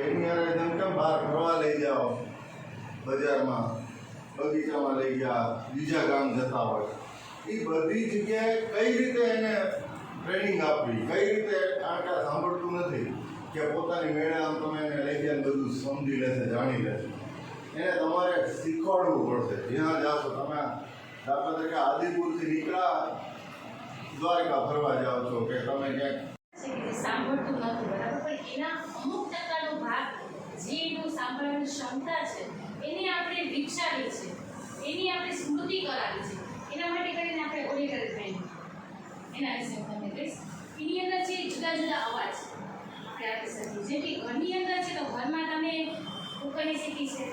એની યારે જેમ કે બહાર ફરવા લઈ જાઓ, બજારમાં બગીચામાં લઈ ગયા, બીજા ગામ જતા હોય, એ બધી જગ્યાએ કઈ રીતે એને ટ્રેનિંગ આપવી, કઈ રીતે આંટા સાંભળતું નથી કે પોતાની મેળે આમ તમે એને લઈ ગયા બધું સમજી લેશે, જાણી લેશે. એને તમારે શીખવાડવું પડશે. જ્યાં જાશો તમે, દાખલા તરીકે આદિપુરથી નીકળ્યા દ્વારકા ફરવા જાઓ છો કે તમે ક્યાંક સાંભળતું નથી બરાબર, પણ એના અમુક ટકાનો ભાગ જે એનું સાંભળવાની ક્ષમતા છે એને આપણે વિકસાવી છે, એની આપણે સ્મૃતિ કરાવી છે. એના માટે કરીને આપણે ઓડિટરી ટ્રેનિંગ એના વિશે હું તમને કહીશ. એની અંદર છે જુદા જુદા અવાજ આપણે આપી શકીએ. જેમ કે ઘરની અંદર છે તો ઘરમાં તમે કૂકરની સીટી છે,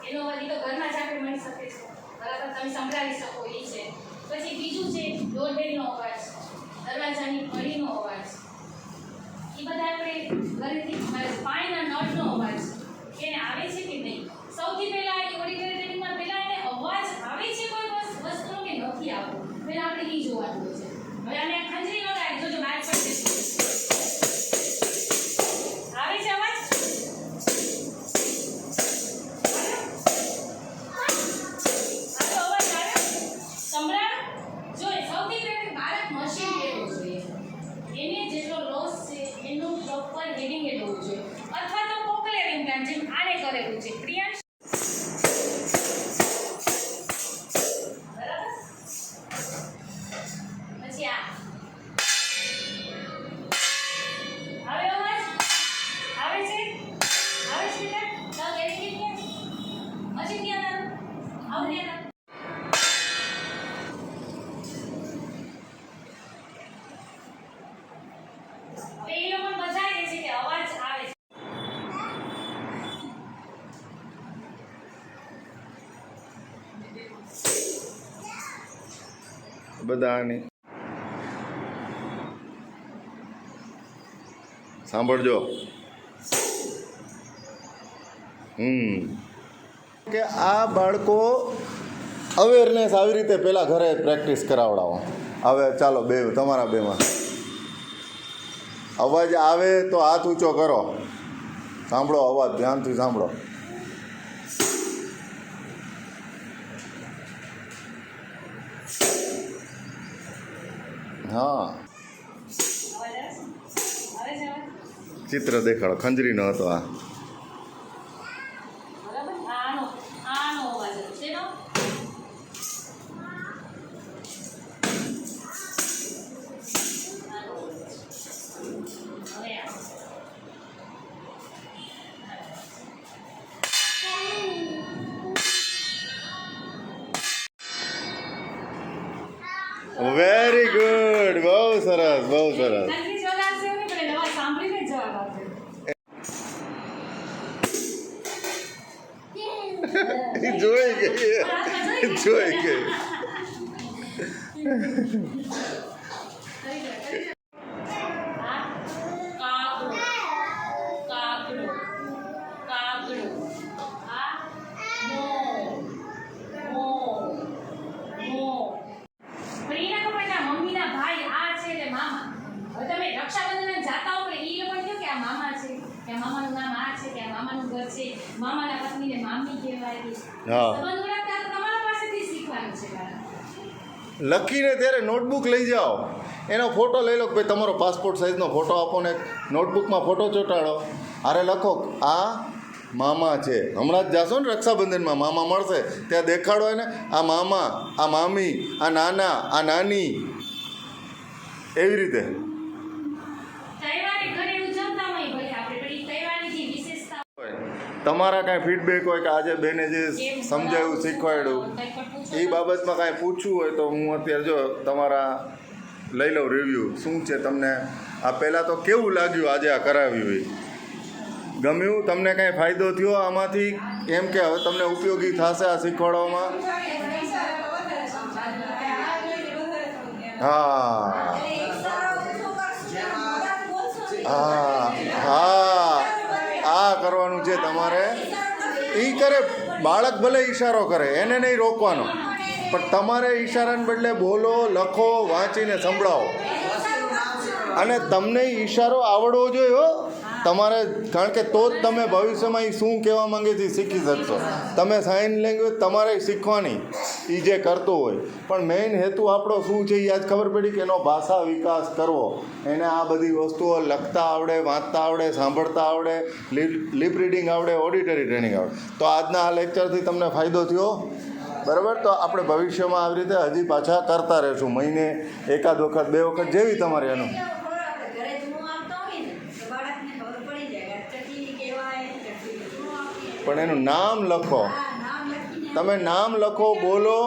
એનો અવાજ તો ઘરમાં જ આપણે મળી શકે છે બરાબર, તમે સંભળાવી શકો એ છે. પછી બીજું છે ડોરબેલનો અવાજ, દરવાજાની કડીનો અવાજ, એ બધા આપણે ઘરેથી પાણીના નળનો અવાજ એને આવે છે કે નહીં. સૌથી પહેલાં એ ઓડિટરી ટ્રેનિંગમાં પહેલાં એને અવાજ આવે છે કોઈ વસ્તુનો કે નથી આવતો, પહેલાં આપણે એ જોવાનું હોય છે. હવે આને ખંજરી લગાવી જોજો, બહાર પડશે આવે છે અવાજ. અથવા તો પોપ્યુલર ઇન્કામ જેમ આને કરેલું છે પ્રિયાંશ બરાબર. પછી આ આવે અવાજ આવે છે તો એની કે પછી ત્યાં આવડે બધાની સાંભળજો. કે આ બાળકો અવેરનેસ આવી રીતે પહેલાં ઘરે પ્રેક્ટિસ કરાવડાવો. હવે ચાલો બે તમારા બેમાં અવાજ આવે તો હાથ ઊંચો કરો, સાંભળો અવાજ, ધ્યાનથી સાંભળો. હા, ચિત્ર દેખાડો. ખંજરીનો હતો આ. વેરી ગુડ, બહુ સરસ, બહુ સરસ. જોઈ ગઈ, જોઈ ગઈ. મામાના પત્નીને મામી કહેવાય. હા, સંબંધ ઓળખતા તો તમારા પાસેથી શીખવાનું છે. લખીને ત્યારે નોટબુક લઈ જાઓ, એનો ફોટો લઈ લો. ભાઈ તમારો પાસપોર્ટ સાઇઝનો ફોટો આપો ને નોટબુકમાં ફોટો ચોંટાડો. અરે લખો આ મામા છે. હમણાં જ જાશો ને રક્ષાબંધનમાં મામા મળશે ત્યાં દેખાડો એને, આ મામા, આ મામી, આ નાના, આ નાની, એવી રીતે. તમારા કાંઈ ફીડબેક હોય કે આજે બેને જે સમજાવ્યું, શીખવાડ્યું, એ બાબતમાં કાંઈ પૂછવું હોય તો હું અત્યારે જો તમારા લઈ લઉં રિવ્યૂ. શું છે તમને આ પહેલાં તો કેવું લાગ્યું આજે આ કરાવ્યું, એ ગમ્યું તમને? કાંઈ ફાયદો થયો આમાંથી એમ કે હવે તમને ઉપયોગી થશે આ શીખવાડવામાં? હા હા હા, આ કરવાનું છે તમારે. એ કરે બાળક ભલે ઈશારો કરે, એને નહીં રોકવાનો, પણ તમારે ઈશારાને બદલે બોલો, લખો, વાંચીને સંભળાવો. અને તમને ઈશારો આવડવો જોઈએ હો. તમારે કારણ કે તો જ તમે ભવિષ્યમાં એ શું કહેવા માંગે છે એ શીખી શકશો. તમે સાઇન લેંગ્વેજ તમારે શીખવાની એ જે કરતો હોય, પણ મેઇન હેતુ આપણો શું છે એ આજ ખબર પડી કે એનો ભાષા વિકાસ કરવો. એને આ બધી વસ્તુઓ લખતા આવડે, વાંચતા આવડે, સાંભળતા આવડે, લિપ રીડિંગ આવડે, ઓડિટરી ટ્રેનિંગ આવડે. તો આજના આ લેક્ચરથી તમને ફાયદો થયો, બરાબર. તો આપણે ભવિષ્યમાં આવી રીતે હજી પાછા કરતા રહીશું, મહિને એકાદ વખત, 2 વખત જેવી તમારે એનું. પણ એનું નામ લખો, તમે નામ લખો, બોલો.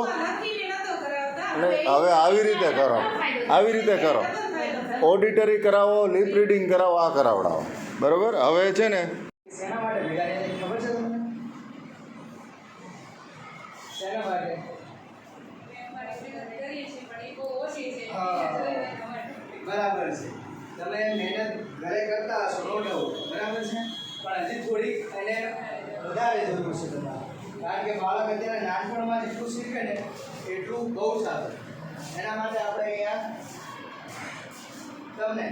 અને હવે આવી રીતે કરો, આવી રીતે કરો. ઓડિટરી કરાવો, લિપ રીડિંગ કરાવો, આ કરાવડાવો, બરાબર. હવે છે ને શેના માટે ભેગા થયા છે ખબર છે તમને? શેના માટે? બરાબર છે. તમે મહેનત ઘરે કરતા હશો, નો ડાઉટ, બરાબર છે. પણ હજી થોડીક એને વધારે જરૂર છે તમારે, કારણ કે બાળક અત્યારે નાનપણમાં જેટલું શીખે ને એટલું બહુ સારું. એના માટે આપણે અહીંયા તમને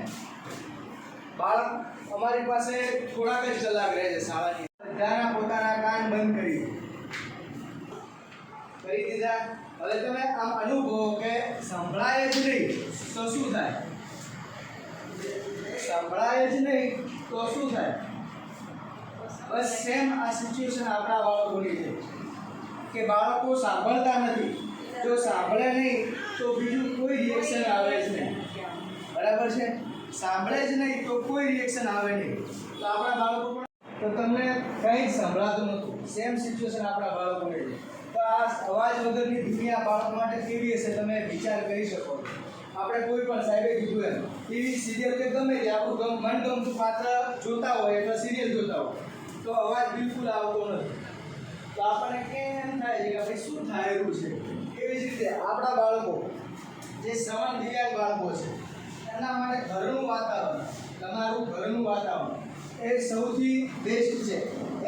બાળક અમારી પાસે થોડાક જ કલાક રહે છે શાળાની. બધાના પોતાના કાન બંધ કરી દીધા. હવે તમે આમ અનુભવો કે સંભળાય જ નહીં તો શું થાય? સંભળાય જ નહીં તો શું થાય? બસ સેમ આ સિચ્યુએશન આપણા બાળકોની છે કે બાળકો સાંભળતા નથી. જો સાંભળે નહીં તો બીજું કોઈ રિએક્શન આવે જ નહીં, બરાબર છે. સાંભળે જ નહીં તો કોઈ રિએક્શન આવે નહીં. તો આપણા બાળકો પણ, તો તમને કંઈ જ સંભળાતું નહોતું. સેમ સિચ્યુએશન આપણા બાળકોને છે. તો આ અવાજ વગરની દુનિયા બાળક માટે કેવી હશે તમે વિચાર કરી શકો. આપણે કોઈ પણ સાહેબે કીધું એમ ટીવી સિરિયલ કે ગમે તે આપણું મનગમતું પાત્ર જોતા હોય એટલે સિરિયલ જોતા હોય તો અવાજ બિલકુલ આવતો નથી. તો આપણને કેમ થાય છે કે ભાઈ શું થાયેલું છે. એવી જ રીતે આપણા બાળકો જે શ્રવણ દિવ્યાંગ બાળકો છે એના માટે ઘરનું વાતાવરણ, તમારું ઘરનું વાતાવરણ એ સૌથી બેસ્ટ છે.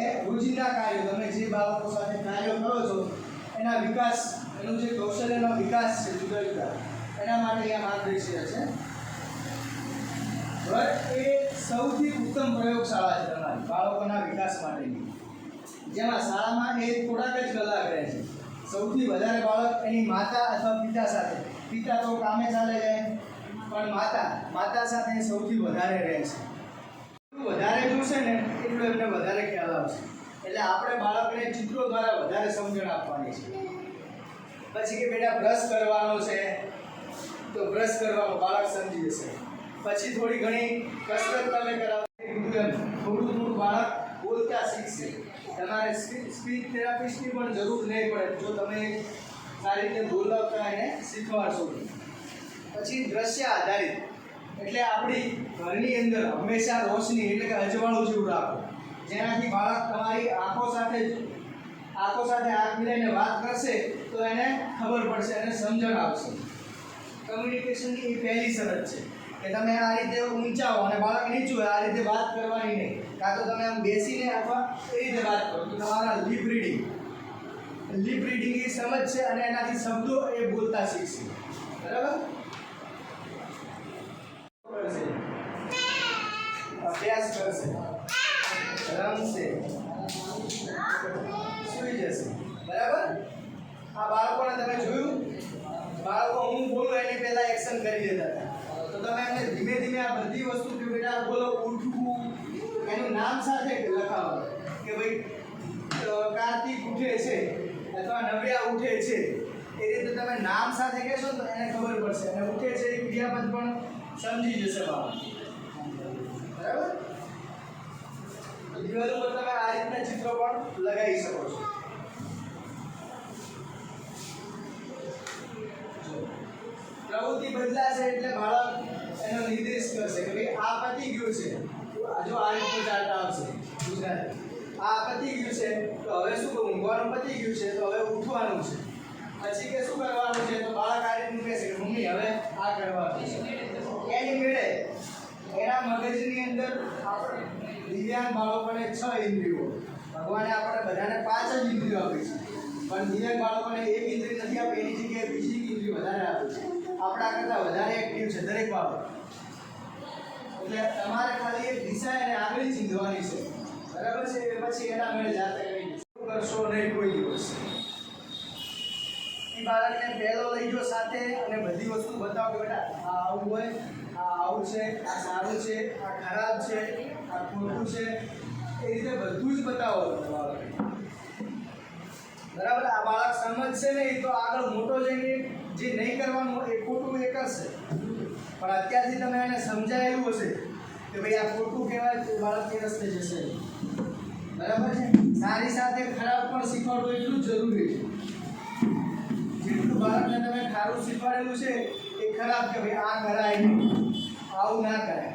એ રોજિંદા કાર્યો તમે જે બાળકો સાથે કાર્યો કરો છો એના વિકાસ, એનું જે કૌશલ્યનો વિકાસ છે જુદા જુદા, એના માટે અહીંયા માર્ગદર્શક છે. ઘર એ સૌથી ઉત્તમ પ્રયોગશાળા છે તમારી બાળકોના વિકાસ માટેની, જેમાં શાળામાં એ થોડાક જ કલાક રહે છે. સૌથી વધારે બાળક એની માતા અથવા પિતા સાથે, પિતા તો કામે ચાલે જાય પણ માતા સાથે સૌથી વધારે રહે છે. વધારે જોશે ને એટલું એમને વધારે ખ્યાલ આવશે. એટલે આપણે બાળકને ચિત્રો દ્વારા વધારે સમજણ આપવાની છે. પછી કે બેટા બ્રશ કરવાનો છે તો બ્રશ કરવાનું બાળક સમજી જશે. પછી થોડી ઘણી કસરત તમે કરાવો, થોડું બાળક બોલતા શીખશે. તમારે સ્પીચ થેરાપિસ્ટની પણ જરૂર નહીં પડે જો તમે સારી રીતે બોલતા એને શીખવાડશો. પછી દ્રશ્ય આધારિત, એટલે આપણી ઘરની અંદર હંમેશા રોશની એટલે કે અજવાળું જેવું રાખો, જેનાથી બાળક તમારી આંખો સાથે આંખ મિલાઈને વાત કરશે તો એને ખબર પડશે અને સમજણ આવશે. કમ્યુનિકેશનની એ પહેલી શરત છે કે તમે આ રીતે ઊંચાઓ અને બાળક નીચું હોય આ રીતે વાત કરવાની નહીં. કાં તો તમે આમ બેસીને અથવા એ રીતે વાત કરો તો તમારા લિપ રીડિંગ એ સમજ છે અને એનાથી શબ્દો એ બોલતા શીખશે, બરાબર. અભ્યાસ કરશે, રમશે, સૂઈ જશે, બરાબર. આ બાળકોને તમે જોયું, બાળકો હું બોલું એની પહેલા એક્શન કરી દેતા હતા. તો તમે એમને ધીમે ધીમે આ બધી વસ્તુ કે બેટા બોલો, ઉઠવું, એનું નામ સાથે લખાવો કે ભાઈ કાર્તિક ઉઠે છે અથવા નવ્યા ઉઠે છે. એ રીતે તમે નામ સાથે કહેશો તો એને ખબર પડશે અને ઉઠે છે એ ક્રિયાપદ પણ સમજી જશે બાળક, બરાબર. દિવાલ ઉપર તમે આ રીતના ચિત્રો પણ લગાવી શકો છો. પ્રવૃત્તિ બદલાશે એટલે બાળક એનો નિર્દેશ કરશે કે ભાઈ આ પતી ગયું છે. જો આ રીતે ચાલતા આવશે ગુજરાતી, આ પતી ગયું છે તો હવે શું કરું, ઊંઘવાનું પતી ગયું છે તો હવે ઉઠવાનું છે. પછી કે શું કરવાનું છે તો બાળક આ રીતનું કહેશે કે મમ્મી હવે આ કરવાનું છે. એની મેળે એના મગજની અંદર આપણે દિવ્યાંગ બાળકોને 6 ઇન્દ્રિયો, ભગવાને આપણે બધાને 5 જ ઇન્દ્રિયો આપી છે, પણ દિવ્યાંગ બાળકોને 1 ઇન્દ્રિય નથી આપી. એની જગ્યાએ બીજી ઇન્દ્રિયો વધારે આપી છે. આપણા કરતાં વધારે એક્ટિવ છે દરેક બાળક. એટલે તમારે ખાલી એક દિશા અને આંગળી ચીંધવાની છે, બરાબર છે? એ પછી એના મેળે જાતે કરી દેશો, કરશો નહીં કોઈ દિવસ. એ બાળકને પહેલો લઈ જાઓ સાથે અને બધી વસ્તુ બતાવો કે બેટા આ આવું હોય, આ આવું છે, આ સારું છે, આ ખરાબ છે, આ ખોટું છે, એ રીતે બધું જ બતાવો બાળકને. બરાબર? આ બાળક સમજશે નહીં તો આગળ મોટો જઈને જે નહીં કરવાનું એ ખોટું એ કરશે. પણ અત્યારથી તમે એને સમજાયેલું હશે કે ભાઈ આ ખોટું કહેવાય તો બાળક એ રસ્તે જશે. બરાબર છે? સારી સાથે ખરાબ પણ શીખવાડવું એટલું જ જરૂરી છે. જેટલું બાળકને તમે સારું શીખવાડેલું છે એ ખરાબ કે ભાઈ આ કરાય નહીં, આવું ના કરાય,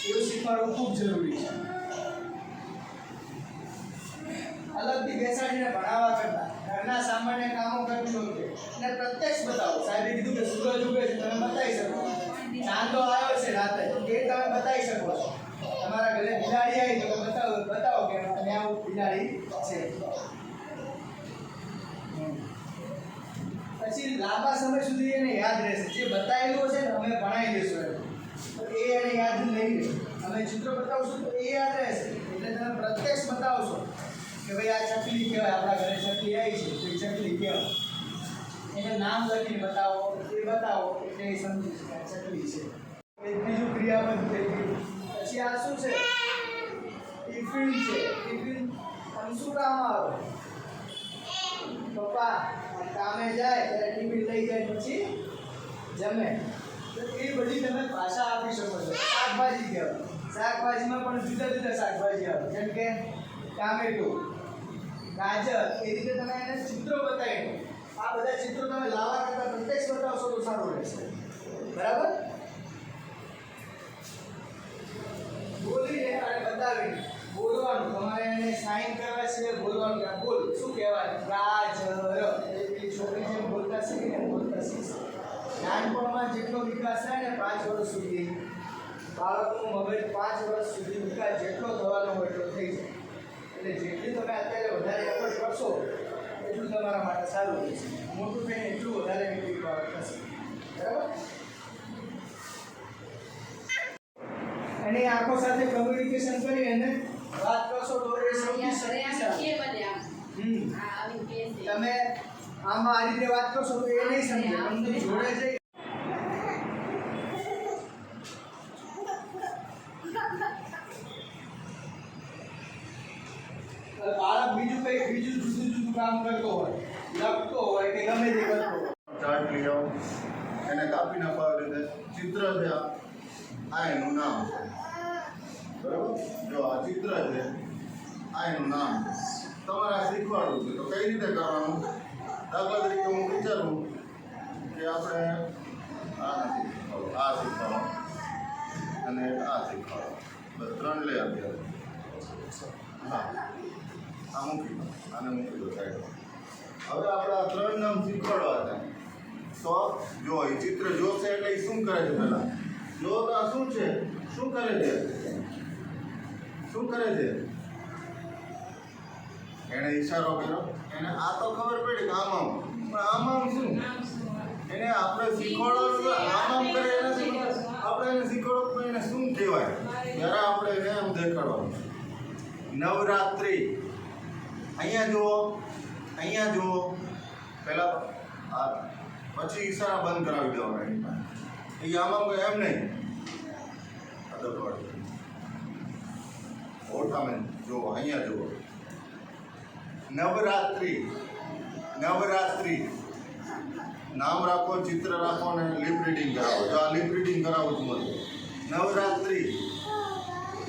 એવું શીખવાડવું ખૂબ જરૂરી છે. અલગથી બેસાડીને ભણાવવા કરતા ઘરના સામાન્ય કામો કરતી વખતે અને પ્રત્યક્ષ બતાવો. સાહેબે કીધું કે સૂરજ ઉગે છે, તમે બતાવી શકો. ચાંદો આવ્યો છે રાતે, એ તમે બતાવી શકો છો. તમારા ઘરે બિલાડી આવી તો બતાવો કે તમે આવું બિલાડી છે. પછી લાંબા સમય સુધી એને યાદ રહેશે. જે બતાવેલું છે ને અમે ભણાવી દઈશું એમ, તો એ એને યાદ નહીં રહે. અમે ચિત્ર બતાવશું તો એ યાદ રહેશે. એટલે તમે પ્રત્યક્ષ બતાવશો કે ભાઈ આ ચકલી કહેવાય, આપણા ઘરે ચકલી આવી છે તો એ ચકલી કહેવાય. એને નામ લખીને બતાવો, એ બતાવો એટલે એ સમજી શકે આ ચકલી છે. એ બીજું ક્રિયાપદ થઈ ગયું. પછી આ શું છે? ટિફિન છે. ટિફિન શું કામ આવે? પપ્પા કામે જાય ત્યારે ટિફિન લઈ જાય પછી જમે. તો એ બધી તમે ભાષા આપી શકો છો. શાકભાજી કહેવાય. શાકભાજીમાં પણ જુદા જુદા શાકભાજી આવે, જેમ કે ટામેટું, ગાજર. એ રીતે તમે એને ચિત્રો બતાવી. આ બધા ચિત્રો તમે લાવવા કરતાં પ્રત્યક્ષ બતાવશો તો સારું રહેશે. બરાબર? બોલીને અને બતાવીને બોલવાનું. તમારે એને સાઇન કરવા છે, બોલવાનું કે બોલ શું કહેવાય? ગાજર. એ છોકરી જેમ બોલતા શીખીને બોલતા શીખશે. નાનપણમાં જેટલો વિકાસ થાય ને 5 વર્ષ સુધી, બાળકનું મગજ 5 વર્ષ સુધી વિકાસ જેટલો થવાનો હોય એટલો થઈ જાય. એટલે જેટલી તમે અત્યારે વધારે એફર્ટ કરશો એટલું તમારા માટે સારું રહેશે. મોટું થઈને એટલું વધારે એક્ટિવ બાળક થશે. બરાબર? એની આંખો સાથે કમ્યુનિકેશન કરી અને વાત કરશો તો એ સૌથી શક્તિશાળી. તમે આમાં આ રીતે વાત કરશો તો એ નહીં સમજે, પણ તમે જોડે જઈ બાળક બીજું જુદું કામ કરતો હોય, લખતો હોય કે ગમે તે કરતો હોય. ચાર્ટ લઈ આવો, એને કાપી નાખો આવી રીતે. ચિત્ર છે આ એનું નામ છે. બરાબર? જો આ ચિત્ર છે, આ એનું નામ છે. તમારે આ શીખવાડવું છે તો કઈ રીતે કરવાનું? દાખલા તરીકે હું વિચારું કે આપણે આ શીખવાડો અને આ શીખવાડો. બસ 3 લે અત્યારે. હા, આ મૂકી દો, આને મૂકી દો સાઈડ. હવે આપણે આ 3 નામ શીખવાડવા હતા. તો જો એ ચિત્ર જોશે એટલે એ શું કરે છે? પહેલાં જો તો આ શું છે? શું કરે છે? શું કરે છે? એણે ઈશારો કર્યો. એને આ તો ખબર પડી કે આમ, પણ આમ શું? એને આપણે શીખવાડવાનું. આમ કરે એને આપણે એને શીખવાડવું એને શું કહેવાય? ત્યારે આપણે એને આમ દેખાડવાનું. નવરાત્રિ. અહીંયા જુઓ, અહીંયા જુઓ. પહેલાં આ પછી ઈશારા બંધ કરાવી દેવાના એની પાસે. એ આમાં એમ નહીં. અદરવાળી ઓઠામાં જુઓ, અહીંયા જુઓ. નવરાત્રિ. નવરાત્રિ નામ રાખો, ચિત્ર રાખો અને લિપ રીડિંગ કરાવો. જો આ લિપ રીડિંગ કરાવું છું મને. નવરાત્રિ.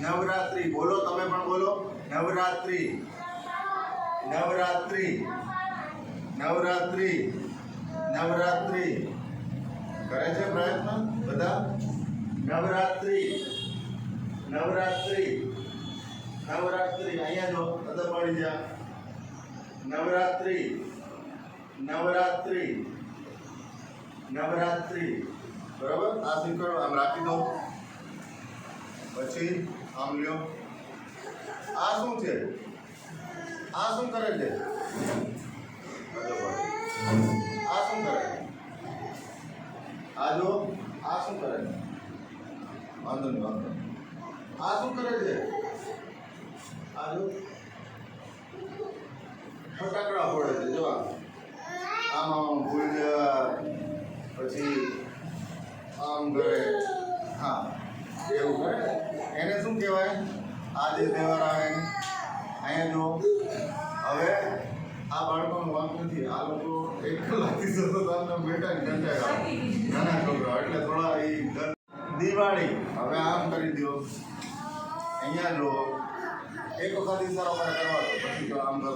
નવરાત્રિ બોલો, તમે પણ બોલો. નવરાત્રિ. નવરાત્રિ. નવરાત્રિ. નવરાત્રિ કરે છે પ્રયત્ન બધા. નવરાત્રિ. નવરાત્રિ. નવરાત્રિ અહીંયા જો અદર પડી જા. નવરાત્રિ. નવરાત્રિ. નવરાત્રિ. બરાબર? આ શીખવાડો. આમ રાખી દો. પછી આમ લ્યો. આ શું છે? આ શું કરે છે? આ શું કરે? આ જો આ શું કરે? વાંધો નહીં, વાંધો નહીં. આ શું કરે છે? આ જો ફટાકડા ફોડે છે. જો આમ આમ ભૂલ્યા પછી આમ કરે. હા, એવું કરે. એને શું કહેવાય? આ જે તહેવાર આવે અહીંયા જો હવે આ બાળકોનું વાંક નથી. આ લોકો 1 કલાકથી સતત આમને બેઠા કંટાળ્યા નાના છોકરા એટલે થોડા એ દિવાળી હવે આમ કરી દો. અહીંયા જો એક વખત ઈશારો મને કરવા દો, પછી તો આમ કરો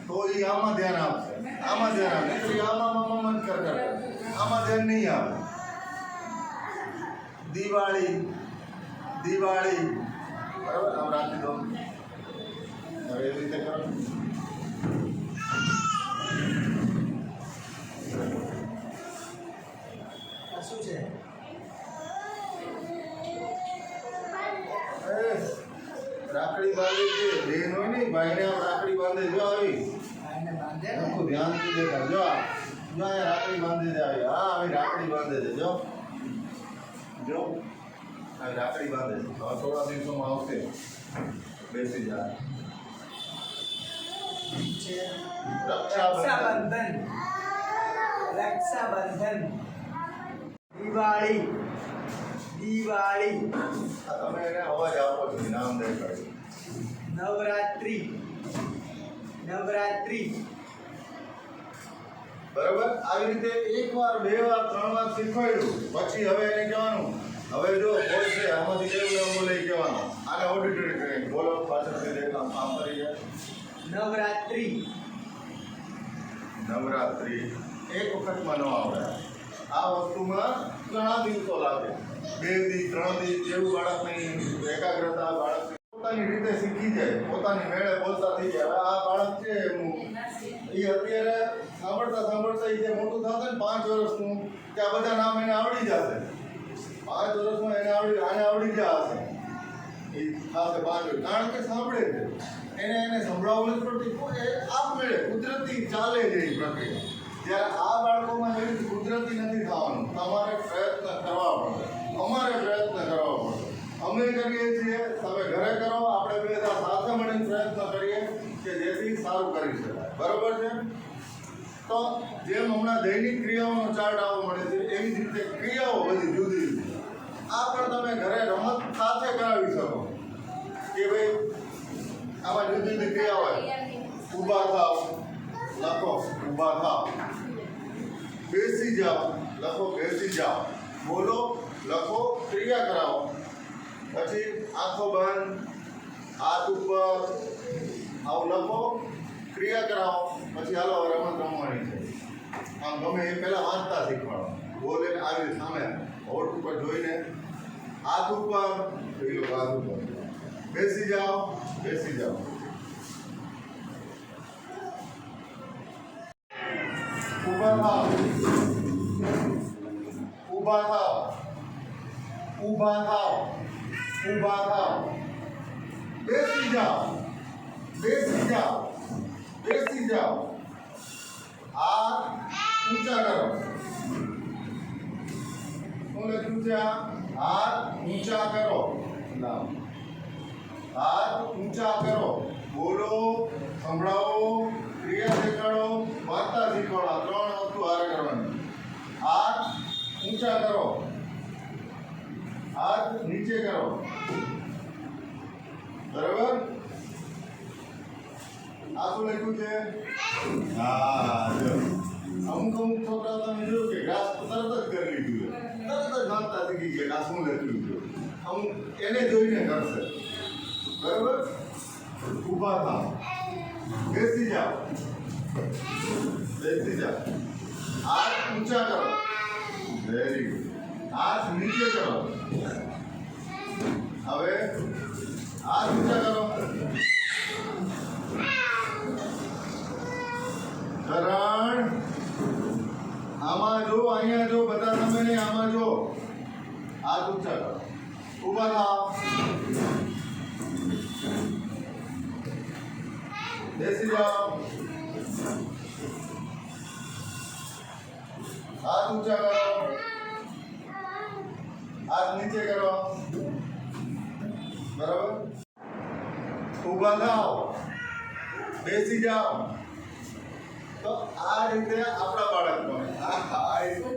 તો એ આમાં ધ્યાન આપશે. આમાં ધ્યાન આપે તો એ આમાં જ કરે. આમાં ધ્યાન નહીં આવે. દિવાળી દિવાળી બરાબર આમ રાખી દો. હવે એવી રીતે કરો. આ શું છે? રાખડી બાંધે છે. બેન હોય ને ભાઈને આમ રાખડી બાંધે. જો આવી આ એને બાંધે ને? આખું ધ્યાનથી દેખાય. જો જો અહીંયા રાખડી બાંધે છે. આવી હા આવી રાખડી બાંધે છે. જો જો આવી રાખડી બાંધે છે. હવે થોડા દિવસોમાં આવશે. બેસી જાય. છે રક્ષાબંધન. રક્ષાબંધન, દિવાળી, દિવાળી, આ તમે એને અવાજ આપો છો નામ દેખાડી. નવરાત્રિ, નવરાત્રિ. બરાબર આવી રીતે 1 વાર 2 વાર 3 વાર શીખવાડ્યું પછી હવે એને કહેવાનું હવે જો બોલશે આમાંથી કેવું બોલે કહેવાનું. આને ઓડિટરી કરીને બોલો પાછળથી દેખામ કામ કરી જાય. નવરાત્રિ, નવરાત્રિ 1 વખતમાં ન આવડે. આ વસ્તુમાં ઘણા દિવસો લાગે. 2 દિવસ 3 દિવસ જેવું બાળકની એકાગ્રતા બાળક પોતાની રીતે શીખી જાય. પોતાની મેળે બોલતા થઈ જાય. હવે આ બાળક છે એનું એ અત્યારે સાંભળતા સાંભળતા એ જે મોટું થશે ને 5 વર્ષનું કે આ બધા નામ એને આવડી જશે. 5 વર્ષમાં એને આને આવડી જશે. એ થશે 5 વર્ષ કારણ કે સાંભળે છે. એને સંભળાવવું નથી પડતું. એ આપમેળે કુદરતી ચાલે છે એ પ્રક્રિયા. જ્યારે આ બાળકોમાં એવી કુદરતી નથી થવાનું. તમારે પ્રયત્ન કરવા પડે. અમારે પ્રયત્ન કરવા પડે. અમે કરીએ છીએ, તમે ઘરે કરો, આપણે બધા સાથે મળીને પ્રયત્ન કરીએ કે જેથી સારું કરી શકાય. બરોબર છે? તો જેમ હમણાં દૈનિક ક્રિયાઓનો ચાર્ટ આવવા મળે છે એવી જ રીતે ક્રિયાઓ બધી જુદી જુદી. આ પણ તમે ઘરે રમત સાથે કરાવી શકો કે ભાઈ આમાં જુદી જુદી ક્રિયાઓ હોય. ઊભા થાવ લખો ઊભા થાવ. બેસી જાઓ લખો બેસી જાઓ. બોલો લખો ક્રિયા કરાવો. પછી આંખો બંધ હાથ ઉપર આવું લખો ક્રિયા કરાવો. પછી હાલો રમત રમવાની છે. આમ ગમે એ પહેલાં વાંચતા શીખવાડો. બોલે આવી સામે હોઠ ઉપર જોઈને હાથ ઉપર એ લોકો હાથ ઉપર. બેસી જાઓ બેસી જાઓ. ઊભા થાવ ઊભા થાવ ઊભા થાવ ઊભા થાવ. બેસી જાઓ બેસી જાઓ બેસી જાઓ. હાથ ઊંચા કરો. શું લખ્યું છે? હાથ ઊંચા કરો. હાથ ઊંચા કરો. બોલો સંભળાવો ક્રિયા દેખાડો વાર્તા શીખવાડો. 3 વસ્તુ હારે કરવાની. હાથ ઊંચા કરો. હાથ નીચે કરો. બરાબર? આ શું લખ્યું છે? હા જો અમુક છોકરાઓ તમે જોયું કે ગ્રાસ તરત જ કરી લીધું. તરત જ વાંચતા શીખી ગયા આ શું લખ્યું છે. અમુક એને જોઈને કરશે. બરાબર? ઊભા થાવ. બેસી જાઓ બેસી જાઓ. હાથ ઊંચા કરો. Very good. હાથ નીચે કરો. હવે હાથ ઊંચા કરો. કરણ આમાં જો અહીંયા જો બધા તમે નહીં આમાં જો. હાથ ઊંચા કરો. ઊભા થાવ. બેસી જાઓ. હાથ ઊંચા કરો. હાથ નીચે કરો. બરાબર? ઊભા થાઓ, બેસી જાઓ. તો આ રીતે આપણા બાળકોને આ રીતે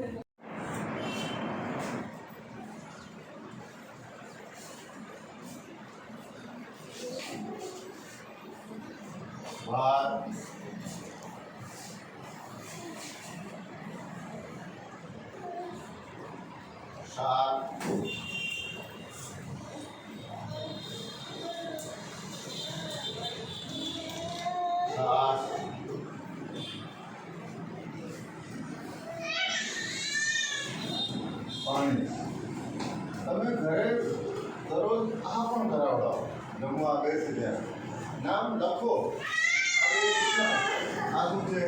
ભાત, શાક, છાશ, પાણી. તમે ઘરે દરરોજ આ પણ કરાવડાવો. જમવા બેસી જાય નામ લખો. આ શું છે?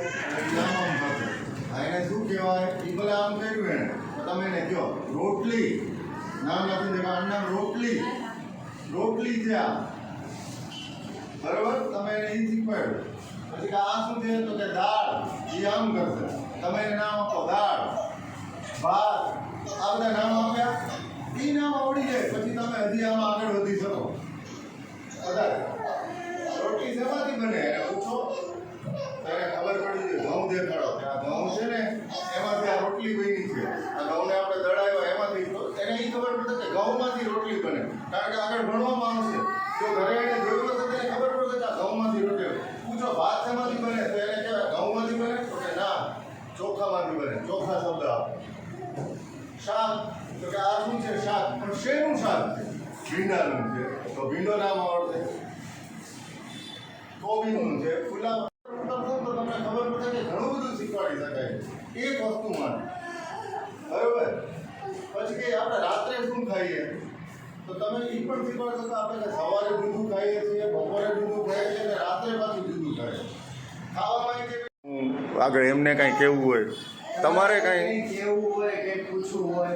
નામ આમ થશે. આ એને શું કહેવાય? એ ભલે આમ કર્યું એને તો તમે એને કહો રોટલી. નામ લખી દે આનું નામ રોટલી. રોટલી છે આ. બરાબર? તમે એને એ શીખવાડ્યું. પછી કે આ શું છે? તો કે દાળ. એ આમ કરશે. તમે એને નામ આપો દાળ, ભાત. આ બધા નામ આપ્યા. એ નામ આવડી જાય પછી તમે હજી આમાં આગળ વધી શકો. વધારે રોટલી શેમાંથી બને એને પૂછો. તેને ખબર પડી જાય. ઘઉં દેખાડો કે આ ઘઉં છે ને એમાંથી આ રોટલી બની છે. આ ઘઉંને આપણે દળાવ્યા એમાંથી એને એ ખબર પડે કે ઘઉંમાંથી રોટલી બને. કારણ કે આગળ ભણવામાં આવશે. જો ઘરે એને જોયું તો તેને ખબર પડે કે આ ઘઉંમાંથી રોટલી પૂછો ભાત શેમાંથી બને તો એને કહેવાય ઘઉંમાંથી બને તો કે ના ચોખામાંથી બને. ચોખા શબ્દ આપો. શાક તો કે આ શું છે? શાક. પણ શેનું શાક છે? ભીંડાનું છે તો ભીંડો નામ આવડશે. કોબીનું છે, ફુલાવર. તો તમને ખબર પડે કે ઘણું બધું શીખવાડી શકાય એક વસ્તુમાં. બરોબર? પછી કે આપણે રાત્રે શું ખાઈએ તો તમે એ પણ શીખવાડશો કે આપણે કે સવારે જુદું ખાઈએ છીએ, બપોરે જુદું ખાઈએ છીએ અને રાત્રે પાછું જુદું ખાઈએ. ખાવામાં આગળ એમને કાંઈ કહેવું હોય તમારે કાંઈ કેવું હોય કે પૂછવું હોય.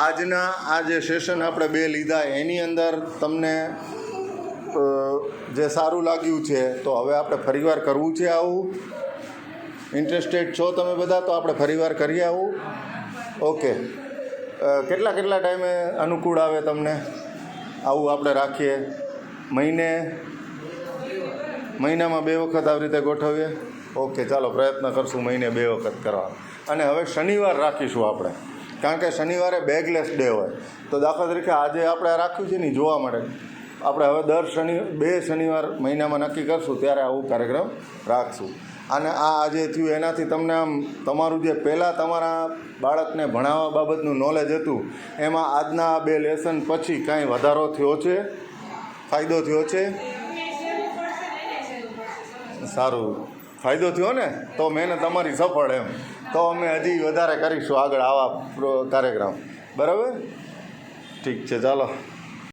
આજના આ જે સેશન આપણે બે લીધા એની અંદર તમને જે સારું લાગ્યું છે તો હવે આપણે ફરીવાર કરવું છે આવું? ઇન્ટરેસ્ટેડ છો તમે બધા? તો આપણે ફરીવાર કરીએ આવું? ઓકે. કેટલા ટાઈમે અનુકૂળ આવે તમને આવું આપણે રાખીએ? મહિનામાં 2 વખત આવી રીતે ગોઠવીએ? ઓકે, ચાલો પ્રયત્ન કરશું મહિને 2 વખત કરવા. અને હવે શનિવાર રાખીશું આપણે, કારણ કે શનિવારે બેગલેસ ડે હોય. તો દાખલા તરીકે આજે આપણે આ રાખ્યું છે ને જોવા માટે આપણે હવે દર 2 શનિવાર મહિનામાં નક્કી કરશું ત્યારે આવું કાર્યક્રમ રાખશું. અને આ આજે થયું એનાથી તમને આમ તમારું જે પહેલાં તમારા બાળકને ભણાવવા બાબતનું નોલેજ હતું એમાં આજના 2 લેસન પછી કાંઈ વધારો થયો છે? ફાયદો થયો છે? સારું, ફાયદો થયો ને? તો મહેનત તમારી સફળ એમ. તો અમે હજી વધારે કરીશું આગળ આવા કાર્યક્રમ. બરાબર? ઠીક છે, ચાલો.